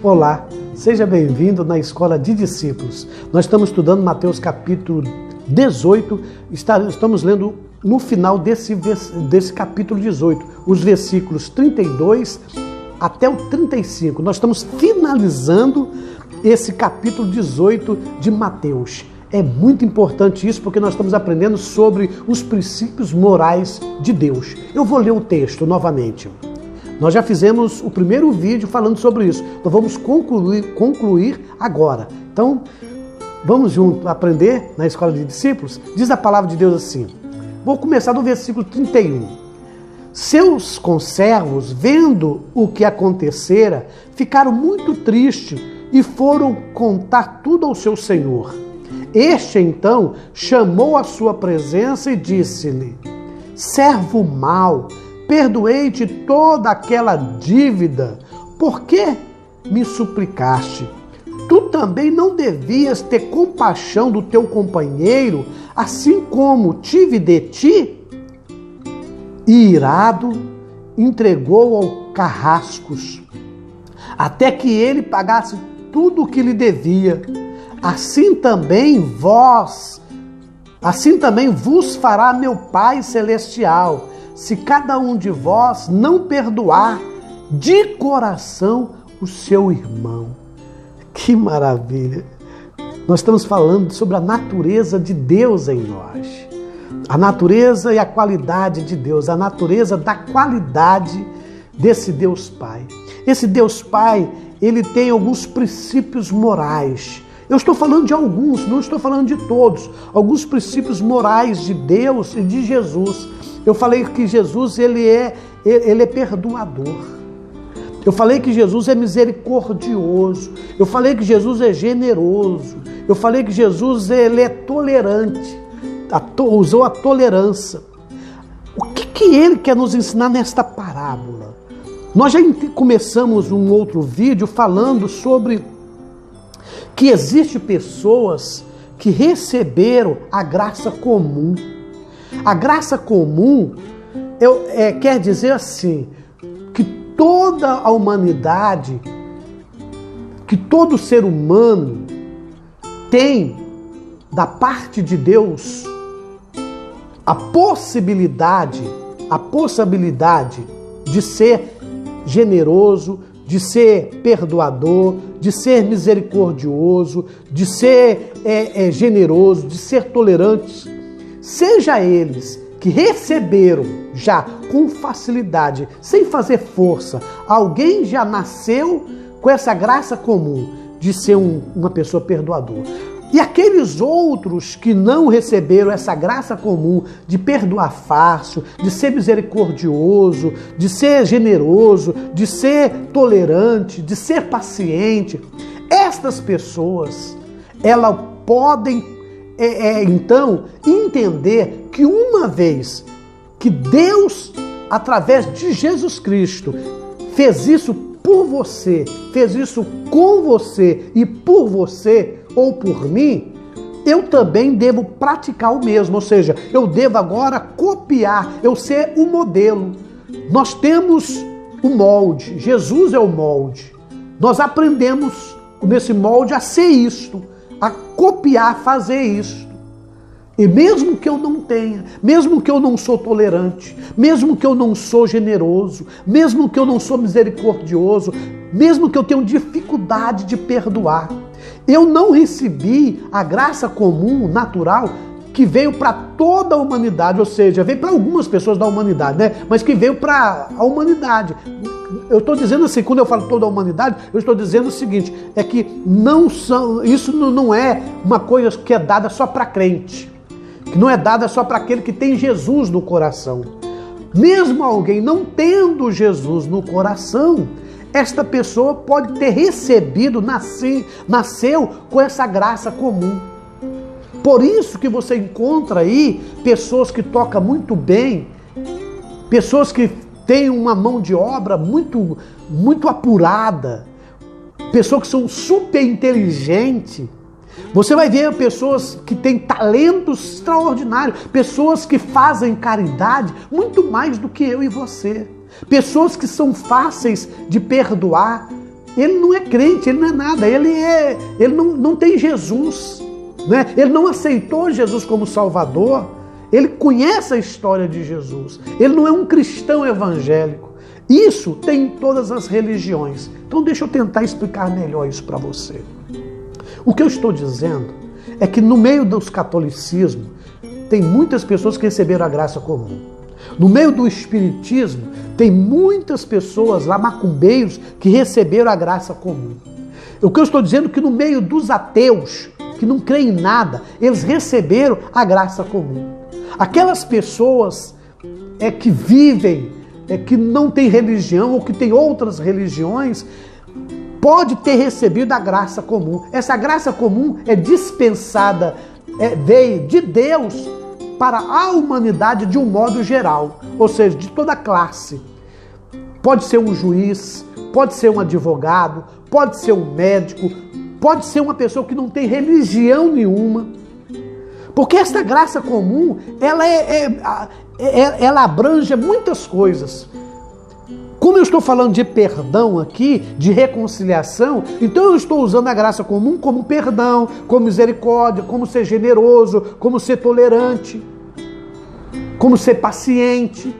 Olá, seja bem-vindo na Escola de Discípulos. Nós estamos estudando Mateus capítulo 18, estamos lendo no final desse capítulo 18, os versículos 32 até o 35. Nós estamos finalizando esse capítulo 18 de Mateus. É muito importante isso porque nós estamos aprendendo sobre os princípios morais de Deus. Eu vou ler o texto novamente. Nós já fizemos o primeiro vídeo falando sobre isso. Então vamos concluir agora. Então, vamos junto aprender na Escola de Discípulos? Diz a palavra de Deus assim. Vou começar do versículo 31. Seus conservos, vendo o que acontecera, ficaram muito tristes e foram contar tudo ao seu senhor. Este, então, chamou a sua presença e disse-lhe: servo mau, perdoei-te toda aquela dívida, por que me suplicaste? Tu também não devias ter compaixão do teu companheiro, assim como tive de ti? E irado, entregou ao carrascos, até que ele pagasse tudo o que lhe devia. Assim também vos fará meu Pai Celestial, se cada um de vós não perdoar de coração o seu irmão. Que maravilha! Nós estamos falando sobre a natureza de Deus em nós. A natureza e a qualidade de Deus, a natureza da qualidade desse Deus Pai. Esse Deus Pai, ele tem alguns princípios morais. Eu estou falando de alguns, não estou falando de todos. Alguns princípios morais de Deus e de Jesus. Eu falei que Jesus ele é perdoador. Eu falei que Jesus é misericordioso. Eu falei que Jesus é generoso. Eu falei que Jesus ele é tolerante. Usou a tolerância. O que ele quer nos ensinar nesta parábola? Nós já começamos um outro vídeo falando sobre que existem pessoas que receberam a graça comum. A graça comum quer dizer assim, que toda a humanidade, que todo ser humano tem da parte de Deus a possibilidade de ser generoso, de ser perdoador, de ser misericordioso, de ser generoso, de ser tolerante. Seja eles que receberam já com facilidade, sem fazer força, alguém já nasceu com essa graça comum de ser uma pessoa perdoadora. E aqueles outros que não receberam essa graça comum de perdoar fácil, de ser misericordioso, de ser generoso, de ser tolerante, de ser paciente, estas pessoas, elas podem, então, entender que uma vez que Deus, através de Jesus Cristo, fez isso por você, fez isso com você e por você, ou por mim, eu também devo praticar o mesmo, ou seja, eu devo agora copiar, eu ser o modelo. Nós temos o molde, Jesus é o molde. Nós aprendemos nesse molde a ser isto, a copiar, fazer isto. E mesmo que eu não tenha, mesmo que eu não sou tolerante, mesmo que eu não sou generoso, mesmo que eu não sou misericordioso, mesmo que eu tenha dificuldade de perdoar, eu não recebi a graça comum, natural, que veio para toda a humanidade, ou seja, veio para algumas pessoas da humanidade, né? Mas que veio para a humanidade. Eu estou dizendo assim, quando eu falo toda a humanidade, eu estou dizendo o seguinte, é que isso não é uma coisa que é dada só para crente, que não é dada só para aquele que tem Jesus no coração. Mesmo alguém não tendo Jesus no coração, esta pessoa pode ter recebido, nasceu com essa graça comum. Por isso que você encontra aí pessoas que tocam muito bem, pessoas que têm uma mão de obra muito, muito apurada, pessoas que são super inteligentes. Você vai ver pessoas que têm talentos extraordinários, pessoas que fazem caridade muito mais do que eu e você. Pessoas que são fáceis de perdoar, ele não é crente, ele não é nada, ele não tem Jesus, né? Ele não aceitou Jesus como Salvador, ele conhece a história de Jesus, ele não é um cristão evangélico. Isso tem em todas as religiões. Então deixa eu tentar explicar melhor isso para você. O que eu estou dizendo é que no meio dos catolicismo tem muitas pessoas que receberam a graça comum. No meio do espiritismo tem muitas pessoas lá, macumbeiros, que receberam a graça comum. O que eu estou dizendo é que no meio dos ateus, que não creem em nada, eles receberam a graça comum. Aquelas pessoas que vivem, que não têm religião ou que têm outras religiões, pode ter recebido a graça comum. Essa graça comum é dispensada, veio de Deus para a humanidade de um modo geral, ou seja, de toda classe. Pode ser um juiz, pode ser um advogado, pode ser um médico, pode ser uma pessoa que não tem religião nenhuma. Porque essa graça comum, ela abrange muitas coisas. Como eu estou falando de perdão aqui, de reconciliação, então eu estou usando a graça comum como perdão, como misericórdia, como ser generoso, como ser tolerante, como ser paciente.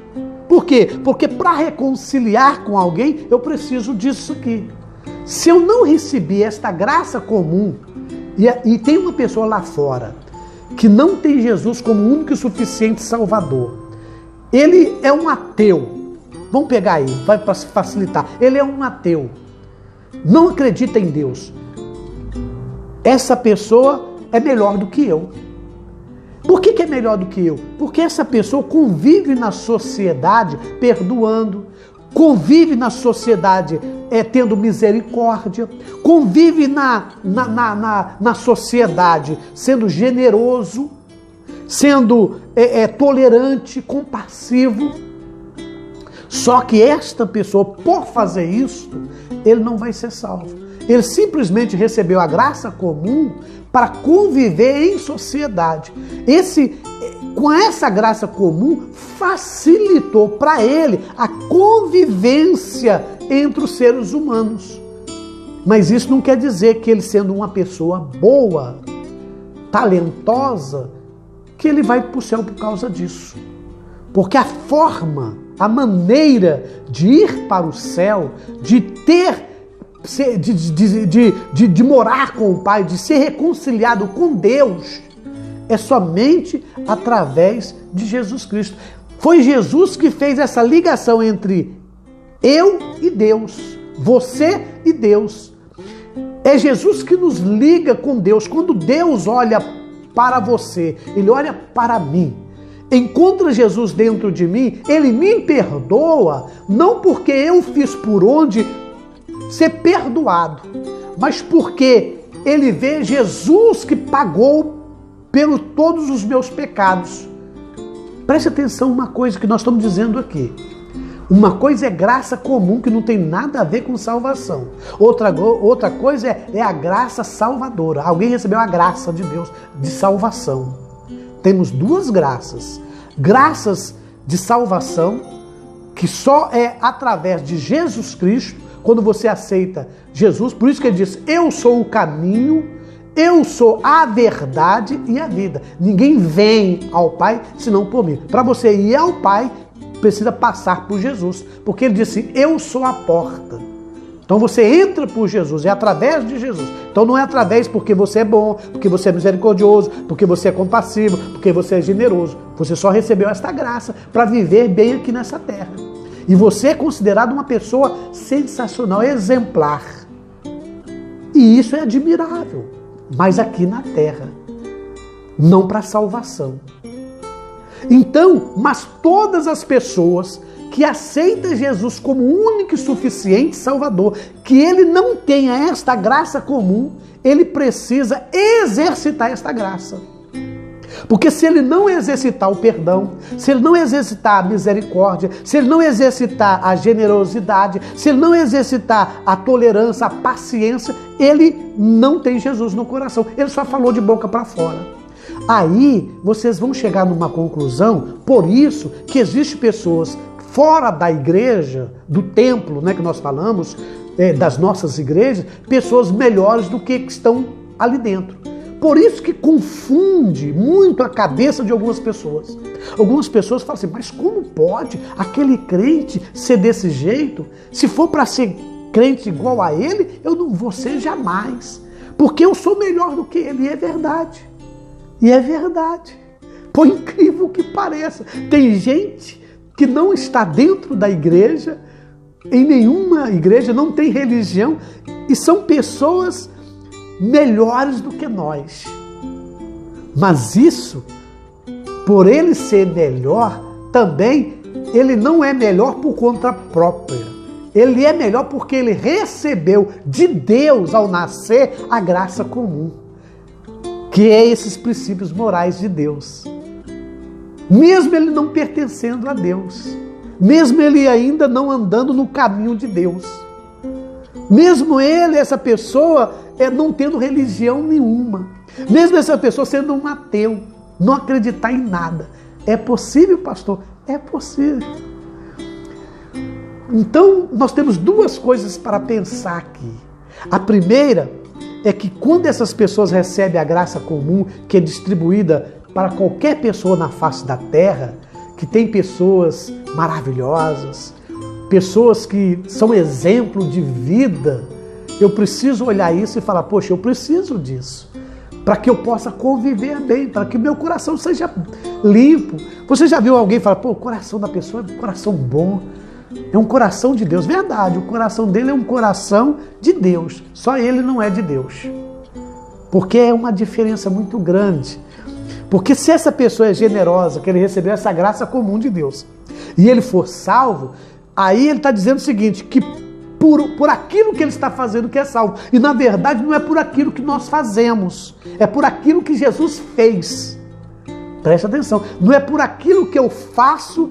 Por quê? Porque para reconciliar com alguém, eu preciso disso aqui. Se eu não receber esta graça comum, e tem uma pessoa lá fora que não tem Jesus como único e suficiente Salvador, ele é um ateu. Vamos pegar aí, vai para facilitar. Ele é um ateu, não acredita em Deus. Essa pessoa é melhor do que eu. Por que é melhor do que eu? Porque essa pessoa convive na sociedade perdoando, convive na sociedade tendo misericórdia, convive na sociedade sendo generoso, sendo tolerante, compassivo. Só que esta pessoa, por fazer isso, ele não vai ser salvo. Ele simplesmente recebeu a graça comum para conviver em sociedade. Com essa graça comum, facilitou para ele a convivência entre os seres humanos. Mas isso não quer dizer que ele, sendo uma pessoa boa, talentosa, que ele vai para o céu por causa disso. Porque a maneira de ir para o céu, de morar com o Pai, de ser reconciliado com Deus, é somente através de Jesus Cristo. Foi Jesus que fez essa ligação entre eu e Deus, você e Deus. É Jesus que nos liga com Deus. Quando Deus olha para você, Ele olha para mim, encontra Jesus dentro de mim, Ele me perdoa, não porque eu fiz por onde ser perdoado, mas porque Ele vê Jesus que pagou pelos todos os meus pecados. Preste atenção uma coisa que nós estamos dizendo aqui. Uma coisa é graça comum, que não tem nada a ver com salvação. Outra coisa é a graça salvadora. Alguém recebeu a graça de Deus de salvação. Temos duas graças. Graças de salvação, que só é através de Jesus Cristo, quando você aceita Jesus. Por isso que ele diz, eu sou o caminho, eu sou a verdade e a vida. Ninguém vem ao Pai senão por mim. Para você ir ao Pai, precisa passar por Jesus. Porque ele disse, eu sou a porta. Então você entra por Jesus, é através de Jesus. Então não é através porque você é bom, porque você é misericordioso, porque você é compassivo, porque você é generoso. Você só recebeu esta graça para viver bem aqui nessa terra. E você é considerado uma pessoa sensacional, exemplar. E isso é admirável. Mas aqui na terra, não para salvação. Então, mas todas as pessoas que aceitam Jesus como único e suficiente Salvador, que ele não tenha esta graça comum, ele precisa exercitar esta graça. Porque se ele não exercitar o perdão, se ele não exercitar a misericórdia, se ele não exercitar a generosidade, se ele não exercitar a tolerância, a paciência, ele não tem Jesus no coração. Ele só falou de boca para fora. Aí vocês vão chegar numa conclusão, por isso que existem pessoas fora da igreja, do templo, né, que nós falamos, das nossas igrejas, pessoas melhores do que estão ali dentro. Por isso que confunde muito a cabeça de algumas pessoas. Algumas pessoas falam assim, mas como pode aquele crente ser desse jeito? Se for para ser crente igual a ele, eu não vou ser jamais. Porque eu sou melhor do que ele. E é verdade. E é verdade. Por incrível que pareça. Tem gente que não está dentro da igreja, em nenhuma igreja, não tem religião, e são pessoas melhores do que nós. Mas isso, por ele ser melhor, também ele não é melhor por conta própria. Ele é melhor porque ele recebeu de Deus, ao nascer, a graça comum, que é esses princípios morais de Deus. Mesmo ele não pertencendo a Deus, mesmo ele ainda não andando no caminho de Deus, mesmo ele, essa pessoa, não tendo religião nenhuma, mesmo essa pessoa sendo um ateu, não acreditar em nada. É possível, pastor? É possível. Então, nós temos duas coisas para pensar aqui. A primeira é que quando essas pessoas recebem a graça comum, que é distribuída para qualquer pessoa na face da terra, que tem pessoas maravilhosas, pessoas que são exemplo de vida, eu preciso olhar isso e falar, poxa, eu preciso disso, para que eu possa conviver bem, para que meu coração seja limpo. Você já viu alguém falar, pô, o coração da pessoa é um coração bom, é um coração de Deus? Verdade, o coração dele é um coração de Deus, só ele não é de Deus, porque é uma diferença muito grande. Porque se essa pessoa é generosa, que ele recebeu essa graça comum de Deus, e ele for salvo, aí ele está dizendo o seguinte, que por aquilo que ele está fazendo que é salvo. E na verdade não é por aquilo que nós fazemos, é por aquilo que Jesus fez. Preste atenção, não é por aquilo que eu faço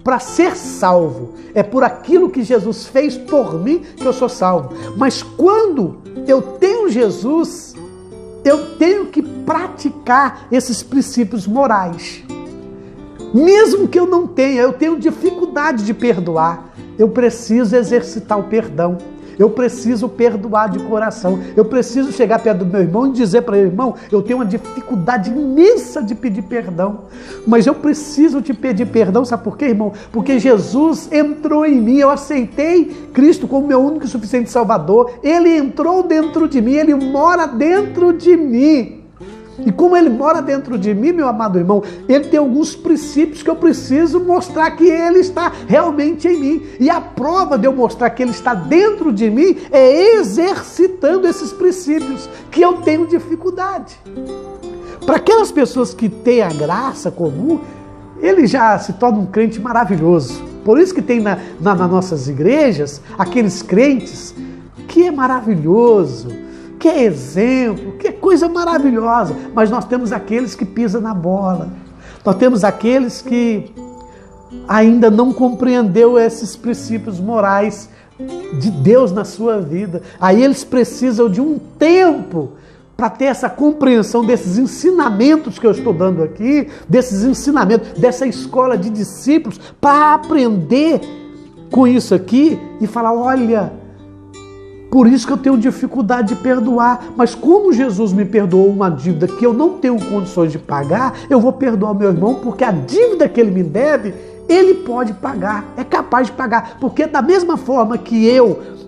para ser salvo, é por aquilo que Jesus fez por mim que eu sou salvo. Mas quando eu tenho Jesus, eu tenho que praticar esses princípios morais. Mesmo que eu não tenha, eu tenho dificuldade de perdoar, eu preciso exercitar o perdão. Eu preciso perdoar de coração. Eu preciso chegar perto do meu irmão e dizer para ele, irmão, eu tenho uma dificuldade imensa de pedir perdão, mas eu preciso te pedir perdão. Sabe por quê, irmão? Porque Jesus entrou em mim, eu aceitei Cristo como meu único e suficiente Salvador. Ele entrou dentro de mim, Ele mora dentro de mim. E como Ele mora dentro de mim, meu amado irmão, Ele tem alguns princípios que eu preciso mostrar que Ele está realmente em mim. E a prova de eu mostrar que Ele está dentro de mim é exercitando esses princípios que eu tenho dificuldade. Para aquelas pessoas que têm a graça comum, ele já se torna um crente maravilhoso. Por isso que tem nas nossas igrejas aqueles crentes que é maravilhoso, que é exemplo, que é coisa maravilhosa, mas nós temos aqueles que pisam na bola, nós temos aqueles que ainda não compreendeu esses princípios morais de Deus na sua vida. Aí eles precisam de um tempo para ter essa compreensão desses ensinamentos que eu estou dando aqui, desses ensinamentos, dessa escola de discípulos, para aprender com isso aqui e falar, olha, por isso que eu tenho dificuldade de perdoar. Mas como Jesus me perdoou uma dívida que eu não tenho condições de pagar, eu vou perdoar o meu irmão, porque a dívida que ele me deve, ele pode pagar, é capaz de pagar. Porque da mesma forma que eu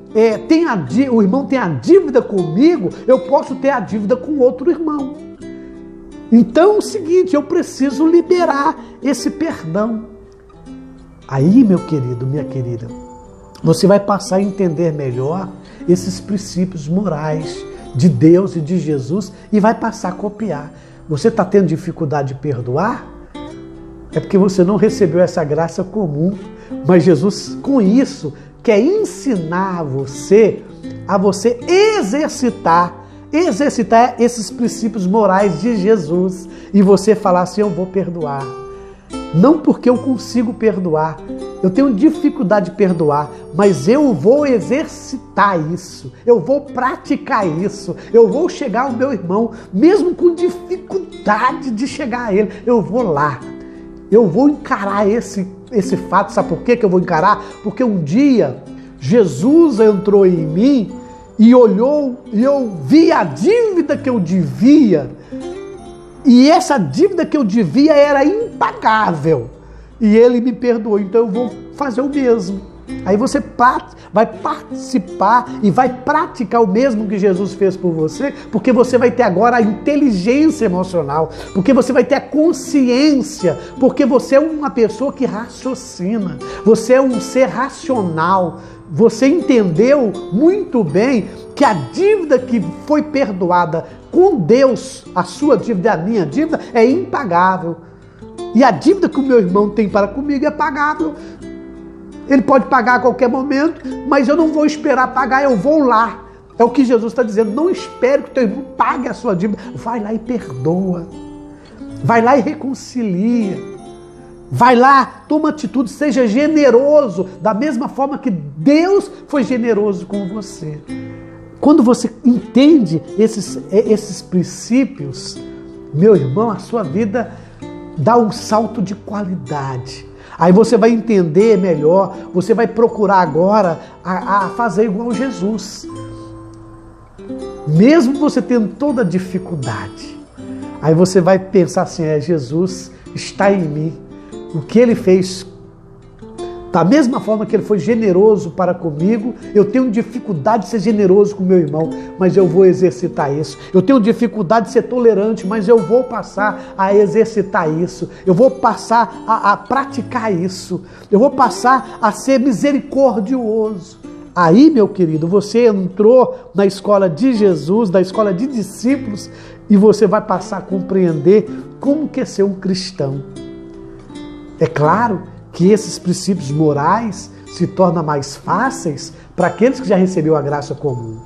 o irmão tem a dívida comigo, eu posso ter a dívida com outro irmão. Então é o seguinte, eu preciso liberar esse perdão. Aí, meu querido, minha querida, você vai passar a entender melhor esses princípios morais de Deus e de Jesus e vai passar a copiar. Você está tendo dificuldade de perdoar? É porque você não recebeu essa graça comum. Mas Jesus, com isso, quer ensinar você a você exercitar esses princípios morais de Jesus e você falar assim, eu vou perdoar. Não porque eu consigo perdoar, eu tenho dificuldade de perdoar, mas eu vou exercitar isso, eu vou praticar isso, eu vou chegar ao meu irmão, mesmo com dificuldade de chegar a ele, eu vou lá, eu vou encarar esse esse fato, sabe por quê que eu vou encarar? Porque um dia Jesus entrou em mim e olhou e eu vi a dívida que eu devia. E essa dívida que eu devia era impagável. E ele me perdoou, então eu vou fazer o mesmo. Aí você vai participar e vai praticar o mesmo que Jesus fez por você, porque você vai ter agora a inteligência emocional, porque você vai ter a consciência, porque você é uma pessoa que raciocina, você é um ser racional. Você entendeu muito bem que a dívida que foi perdoada com Deus, a sua dívida e a minha dívida, é impagável. E a dívida que o meu irmão tem para comigo é pagável. Ele pode pagar a qualquer momento, mas eu não vou esperar pagar, eu vou lá. É o que Jesus está dizendo. Não espere que o teu irmão pague a sua dívida. Vai lá e perdoa. Vai lá e reconcilia. Vai lá, toma atitude, seja generoso, da mesma forma que Deus foi generoso com você. Quando você entende esses princípios, meu irmão, a sua vida dá um salto de qualidade. Aí você vai entender melhor, você vai procurar agora a fazer igual Jesus. Mesmo você tendo toda a dificuldade, aí você vai pensar assim, Jesus está em mim. O que ele fez, da mesma forma que ele foi generoso para comigo, eu tenho dificuldade de ser generoso com meu irmão, mas eu vou exercitar isso. Eu tenho dificuldade de ser tolerante, mas eu vou passar a exercitar isso. Eu vou passar a praticar isso. Eu vou passar a ser misericordioso. Aí, meu querido, você entrou na escola de Jesus, na escola de discípulos, e você vai passar a compreender como que é ser um cristão. É claro que esses princípios morais se tornam mais fáceis para aqueles que já receberam a graça comum.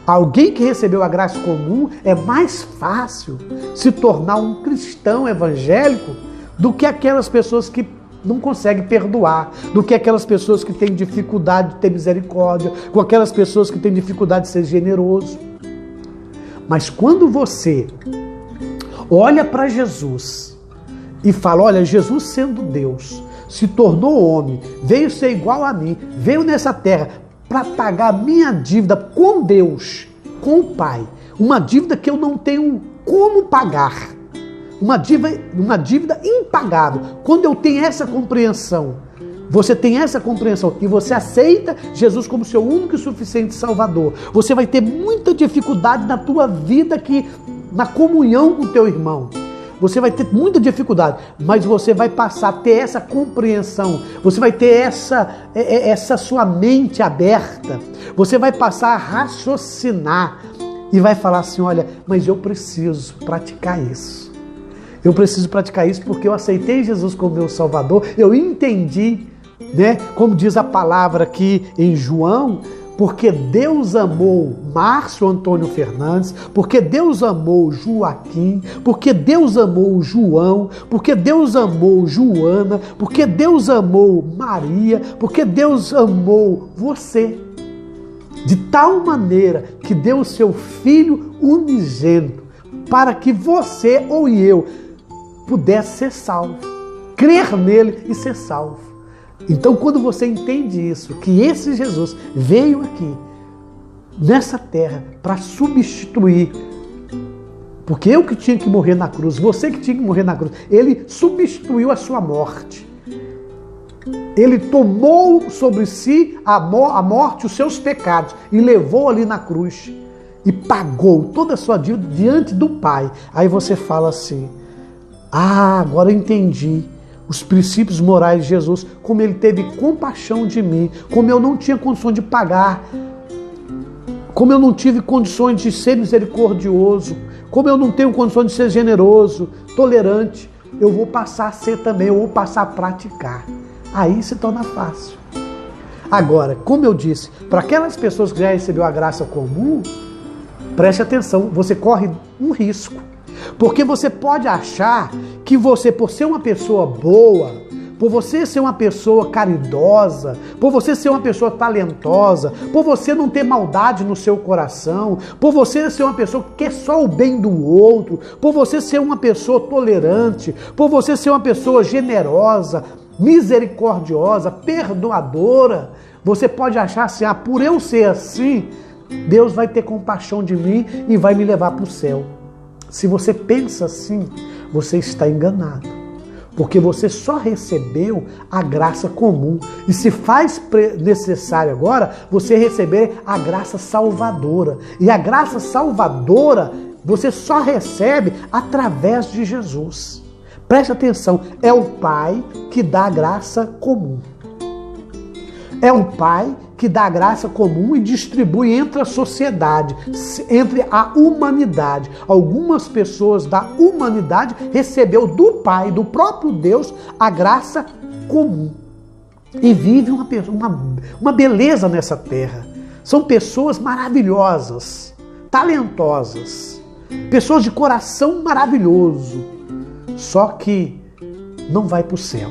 Alguém que recebeu a graça comum é mais fácil se tornar um cristão evangélico do que aquelas pessoas que não conseguem perdoar, do que aquelas pessoas que têm dificuldade de ter misericórdia, com aquelas pessoas que têm dificuldade de ser generoso. Mas quando você olha para Jesus e fala, olha, Jesus sendo Deus, se tornou homem, veio ser igual a mim, veio nessa terra para pagar a minha dívida com Deus, com o Pai, uma dívida que eu não tenho como pagar, uma dívida impagável. Quando eu tenho essa compreensão, você tem essa compreensão e você aceita Jesus como seu único e suficiente Salvador, você vai ter muita dificuldade na tua vida aqui, na comunhão com o teu irmão. Você vai ter muita dificuldade, mas você vai passar a ter essa compreensão, você vai ter essa sua mente aberta, você vai passar a raciocinar e vai falar assim, olha, mas eu preciso praticar isso. Eu preciso praticar isso porque eu aceitei Jesus como meu Salvador, eu entendi, né? Como diz a palavra aqui em João, porque Deus amou Márcio Antônio Fernandes, porque Deus amou Joaquim, porque Deus amou João, porque Deus amou Joana, porque Deus amou Maria, porque Deus amou você. De tal maneira que deu o seu Filho unigênito, para que você ou eu pudesse ser salvo, crer nele e ser salvo. Então, quando você entende isso, que esse Jesus veio aqui, nessa terra, para substituir, porque eu que tinha que morrer na cruz, você que tinha que morrer na cruz, ele substituiu a sua morte. Ele tomou sobre si a morte, os seus pecados, e levou ali na cruz, e pagou toda a sua dívida diante do Pai. Aí você fala assim, agora eu entendi os princípios morais de Jesus, como ele teve compaixão de mim, como eu não tinha condições de pagar, como eu não tive condições de ser misericordioso, como eu não tenho condições de ser generoso, tolerante, eu vou passar a ser também, eu vou passar a praticar. Aí se torna fácil. Agora, como eu disse, para aquelas pessoas que já receberam a graça comum, preste atenção, você corre um risco. Porque você pode achar que você, por ser uma pessoa boa, por você ser uma pessoa caridosa, por você ser uma pessoa talentosa, por você não ter maldade no seu coração, por você ser uma pessoa que quer só o bem do outro, por você ser uma pessoa tolerante, por você ser uma pessoa generosa, misericordiosa, perdoadora. Você pode achar assim, por eu ser assim, Deus vai ter compaixão de mim e vai me levar para o céu. Se você pensa assim, você está enganado. Porque você só recebeu a graça comum. E se faz necessário agora você receber a graça salvadora. E a graça salvadora você só recebe através de Jesus. Preste atenção, é o Pai que dá a graça comum. É o Pai que dá a graça comum e distribui entre a sociedade, entre a humanidade. Algumas pessoas da humanidade recebeu do Pai, do próprio Deus, a graça comum. E vive uma beleza nessa terra. São pessoas maravilhosas, talentosas, pessoas de coração maravilhoso. Só que não vai para o céu.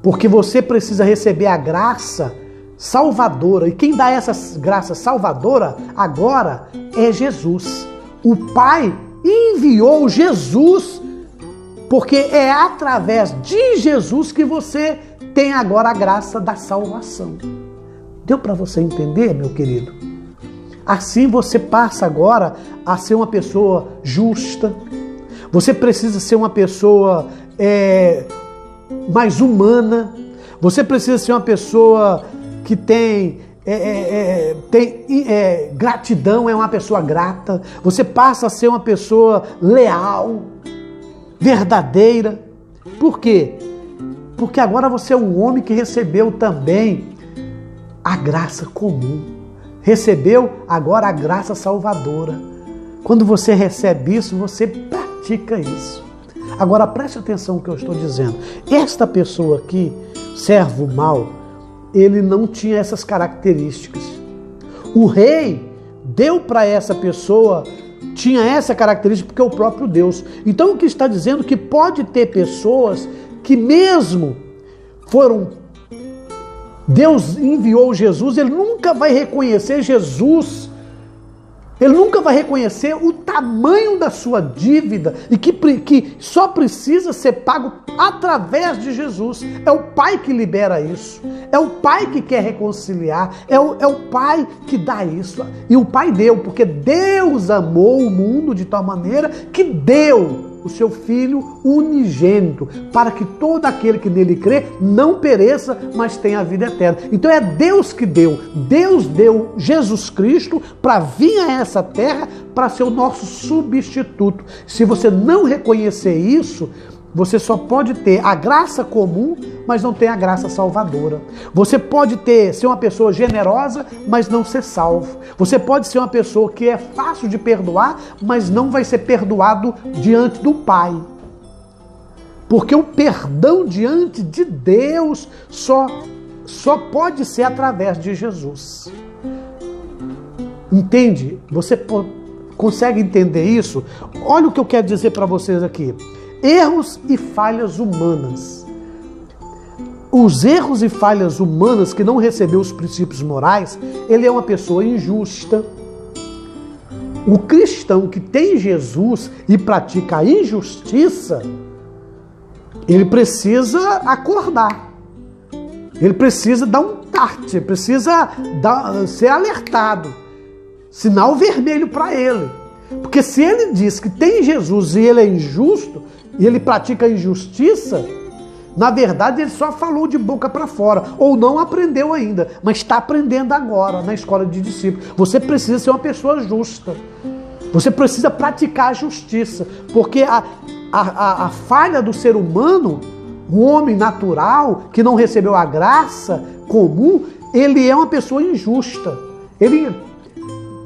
Porque você precisa receber a graça salvadora. E quem dá essa graça salvadora agora é Jesus. O Pai enviou Jesus, porque é através de Jesus que você tem agora a graça da salvação. Deu para você entender, meu querido? Assim você passa agora a ser uma pessoa justa. Você precisa ser uma pessoa mais humana. Você precisa ser uma pessoa que tem gratidão, é uma pessoa grata. Você passa a ser uma pessoa leal, verdadeira. Por quê? Porque agora você é um homem que recebeu também a graça comum. Recebeu agora a graça salvadora. Quando você recebe isso, você pratica isso. Agora preste atenção no que eu estou dizendo. Esta pessoa aqui, servo mau, ele não tinha essas características. O rei deu para essa pessoa, tinha essa característica porque é o próprio Deus. Então o que está dizendo que pode ter pessoas que mesmo Deus enviou Jesus, ele nunca vai reconhecer Jesus. Ele nunca vai reconhecer o tamanho da sua dívida e que só precisa ser pago através de Jesus. É o Pai que libera isso. É o Pai que quer reconciliar. É o Pai que dá isso. E o Pai deu, porque Deus amou o mundo de tal maneira que deu o seu Filho unigênito, para que todo aquele que nele crê não pereça, mas tenha a vida eterna. Então é Deus que deu. Deus deu Jesus Cristo para vir a essa terra para ser o nosso substituto. Se você não reconhecer isso, você só pode ter a graça comum, mas não tem a graça salvadora. Você pode ser uma pessoa generosa, mas não ser salvo. Você pode ser uma pessoa que é fácil de perdoar, mas não vai ser perdoado diante do Pai. Porque o perdão diante de Deus só pode ser através de Jesus. Entende? Você consegue entender isso? Olha o que eu quero dizer para vocês aqui. Erros e falhas humanas. Os erros e falhas humanas que não recebeu os princípios morais, ele é uma pessoa injusta. O cristão que tem Jesus e pratica a injustiça, ele precisa acordar. Ele precisa dar um start, ele precisa ser alertado. Sinal vermelho para ele. Porque se ele diz que tem Jesus e ele é injusto, e ele pratica a injustiça, na verdade ele só falou de boca para fora, ou não aprendeu ainda, mas está aprendendo agora na escola de discípulos. Você precisa ser uma pessoa justa. Você precisa praticar a justiça, porque a falha do ser humano, o homem natural, que não recebeu a graça comum, ele é uma pessoa injusta. Ele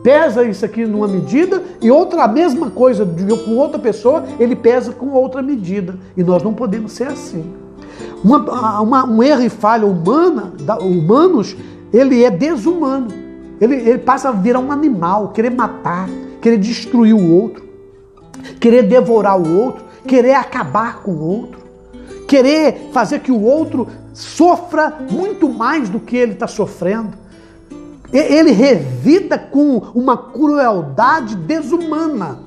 pesa isso aqui numa medida e a mesma coisa com outra pessoa, ele pesa com outra medida. E nós não podemos ser assim. Um erro e falha humanos, ele é desumano. Ele passa a virar um animal, querer matar, querer destruir o outro, querer devorar o outro, querer acabar com o outro, querer fazer que o outro sofra muito mais do que ele está sofrendo. Ele revida com uma crueldade desumana.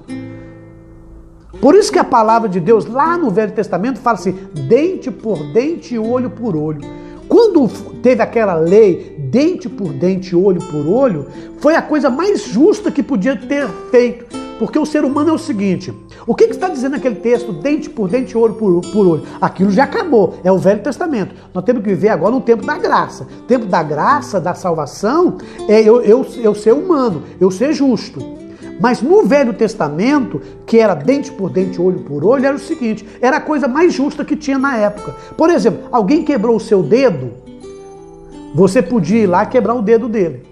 Por isso que a palavra de Deus, lá no Velho Testamento, fala assim, dente por dente e olho por olho. Quando teve aquela lei, dente por dente, olho por olho, foi a coisa mais justa que podia ter feito. Porque o ser humano é o seguinte, o que está dizendo aquele texto, dente por dente, olho por olho? Aquilo já acabou, é o Velho Testamento. Nós temos que viver agora no tempo da graça. O tempo da graça, da salvação, é eu ser humano, eu ser justo. Mas no Velho Testamento, que era dente por dente, olho por olho, era o seguinte, era a coisa mais justa que tinha na época. Por exemplo, alguém quebrou o seu dedo, você podia ir lá quebrar o dedo dele.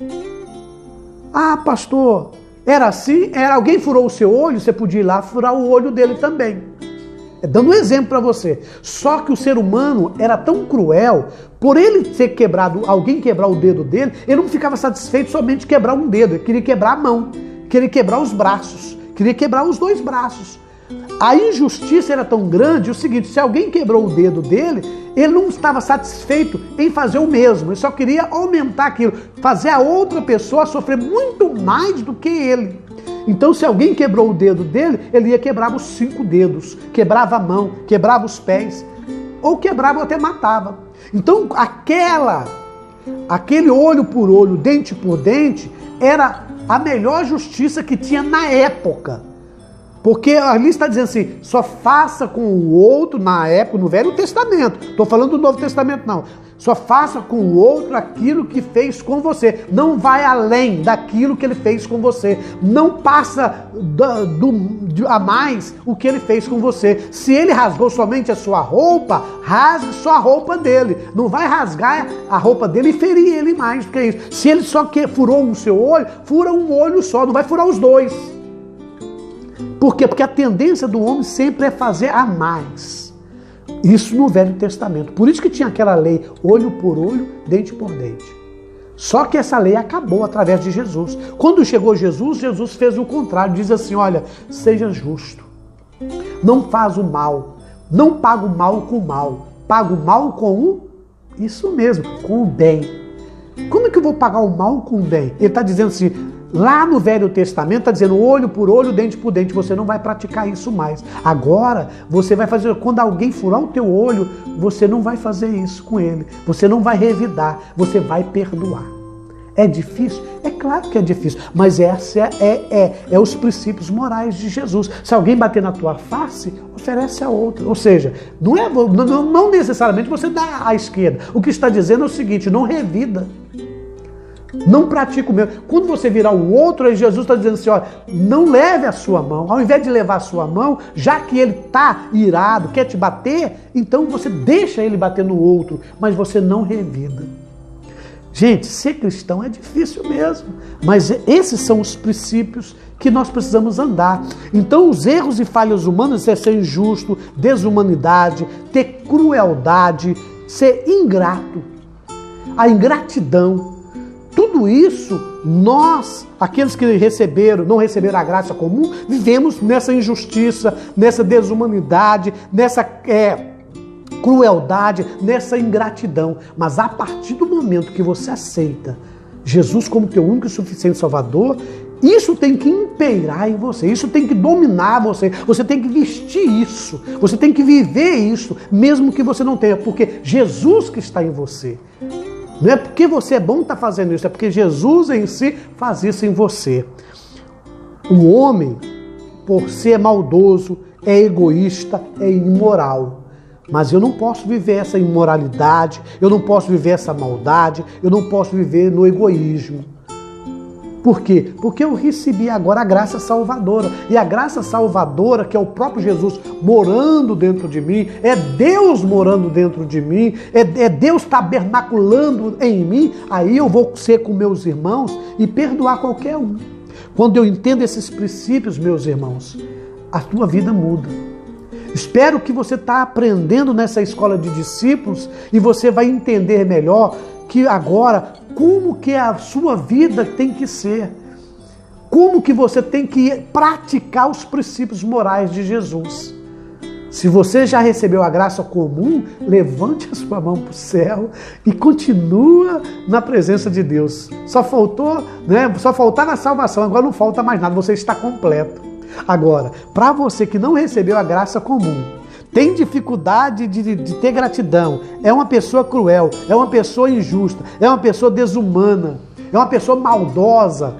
Ah, pastor, era assim? Alguém furou o seu olho, você podia ir lá furar o olho dele também. Dando um exemplo para você. Só que o ser humano era tão cruel, por ele ter quebrado, alguém quebrar o dedo dele, ele não ficava satisfeito somente de quebrar um dedo, ele queria quebrar a mão. Queria quebrar os braços, queria quebrar os dois braços. A injustiça era tão grande, o seguinte, se alguém quebrou o dedo dele, ele não estava satisfeito em fazer o mesmo, ele só queria aumentar aquilo, fazer a outra pessoa sofrer muito mais do que ele. Então, se alguém quebrou o dedo dele, ele ia quebrar os 5 dedos, quebrava a mão, quebrava os pés, ou quebrava ou até matava. Então, aquele olho por olho, dente por dente, era a melhor justiça que tinha na época. Porque ali está dizendo assim, só faça com o outro, na época, no Velho Testamento. Estou falando do Novo Testamento, não. Só faça com o outro aquilo que fez com você. Não vai além daquilo que ele fez com você. Não passa a mais o que ele fez com você. Se ele rasgou somente a sua roupa, rasgue só a roupa dele. Não vai rasgar a roupa dele e ferir ele mais do que isso. Se ele só furou o seu olho, fura um olho só, não vai furar os dois. Por quê? Porque a tendência do homem sempre é fazer a mais. Isso no Velho Testamento. Por isso que tinha aquela lei, olho por olho, dente por dente. Só que essa lei acabou através de Jesus. Quando chegou Jesus, Jesus fez o contrário. Diz assim, olha, seja justo. Não faz o mal. Não paga o mal com o mal. Paga o mal com isso mesmo, com o bem. Como é que eu vou pagar o mal com o bem? Ele está dizendo assim, lá no Velho Testamento está dizendo olho por olho, dente por dente. Você não vai praticar isso mais. Agora, você vai fazer, quando alguém furar o teu olho, você não vai fazer isso com ele. Você não vai revidar, você vai perdoar. É difícil? É claro que é difícil, mas essa é os princípios morais de Jesus. Se alguém bater na tua face, oferece a outra. Ou seja, não necessariamente você dá à esquerda. O que está dizendo é o seguinte, não revida. Não pratica o mesmo. Quando você virar o outro, aí Jesus está dizendo assim, olha, não leve a sua mão. Ao invés de levar a sua mão, já que ele está irado, quer te bater, então você deixa ele bater no outro, mas você não revida. Gente, ser cristão é difícil mesmo, mas esses são os princípios que nós precisamos andar. Então, os erros e falhas humanas é ser injusto, desumanidade, ter crueldade, ser ingrato, a ingratidão. Tudo isso, nós, aqueles que não receberam a graça comum, vivemos nessa injustiça, nessa desumanidade, nessa crueldade, nessa ingratidão. Mas a partir do momento que você aceita Jesus como teu único e suficiente Salvador, isso tem que impeirar em você, isso tem que dominar você, você tem que vestir isso, você tem que viver isso, mesmo que você não tenha, porque Jesus que está em você. Não é porque você é bom estar fazendo isso, é porque Jesus em si faz isso em você. O homem, por ser maldoso, é egoísta, é imoral. Mas eu não posso viver essa imoralidade, eu não posso viver essa maldade, eu não posso viver no egoísmo. Por quê? Porque eu recebi agora a graça salvadora. E a graça salvadora, que é o próprio Jesus morando dentro de mim, é Deus morando dentro de mim, é Deus tabernaculando em mim, aí eu vou ser com meus irmãos e perdoar qualquer um. Quando eu entendo esses princípios, meus irmãos, a tua vida muda. Espero que você está aprendendo nessa escola de discípulos e você vai entender melhor que agora, como que a sua vida tem que ser. Como que você tem que praticar os princípios morais de Jesus. Se você já recebeu a graça comum, levante a sua mão para o céu e continua na presença de Deus. Só faltava a salvação, agora não falta mais nada, você está completo. Agora, para você que não recebeu a graça comum, tem dificuldade de ter gratidão, é uma pessoa cruel, é uma pessoa injusta, é uma pessoa desumana, é uma pessoa maldosa.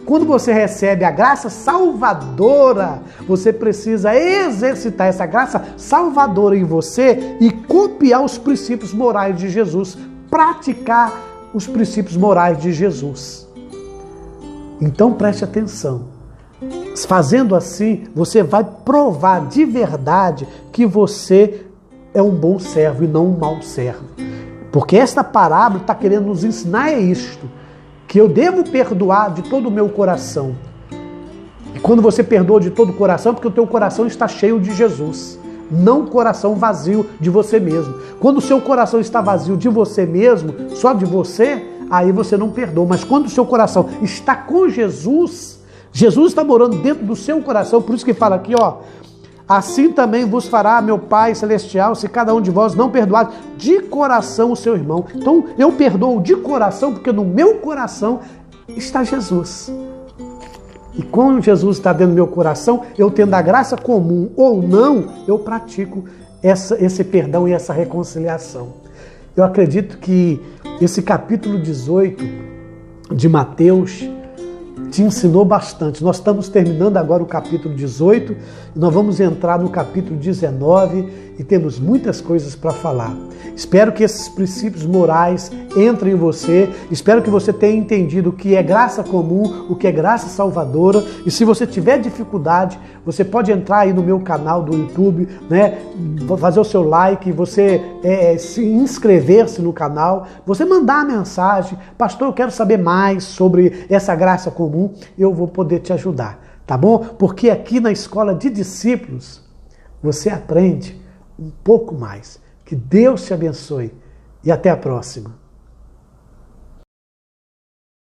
Quando você recebe a graça salvadora, você precisa exercitar essa graça salvadora em você e copiar os princípios morais de Jesus, praticar os princípios morais de Jesus. Então preste atenção. Fazendo assim, você vai provar de verdade que você é um bom servo e não um mau servo. Porque esta parábola está querendo nos ensinar isto, que eu devo perdoar de todo o meu coração. E quando você perdoa de todo o coração, é porque o teu coração está cheio de Jesus, não o coração vazio de você mesmo. Quando o seu coração está vazio de você mesmo, só de você, aí você não perdoa. Mas quando o seu coração está com Jesus, Jesus está morando dentro do seu coração, por isso que fala aqui, ó, assim também vos fará meu Pai Celestial, se cada um de vós não perdoar de coração o seu irmão. Então, eu perdoo de coração, porque no meu coração está Jesus. E quando Jesus está dentro do meu coração, eu tendo a graça comum ou não, eu pratico esse perdão e essa reconciliação. Eu acredito que esse capítulo 18 de Mateus te ensinou bastante. Nós estamos terminando agora o capítulo 18 e nós vamos entrar no capítulo 19 e temos muitas coisas para falar. Espero que esses princípios morais entrem em você, espero que você tenha entendido o que é graça comum, o que é graça salvadora, e se você tiver dificuldade, você pode entrar aí no meu canal do YouTube, né? Fazer o seu like, você se inscrever-se no canal, você mandar a mensagem, pastor, eu quero saber mais sobre essa graça comum, eu vou poder te ajudar, tá bom? Porque aqui na Escola de Discípulos, você aprende um pouco mais. Que Deus te abençoe e até a próxima.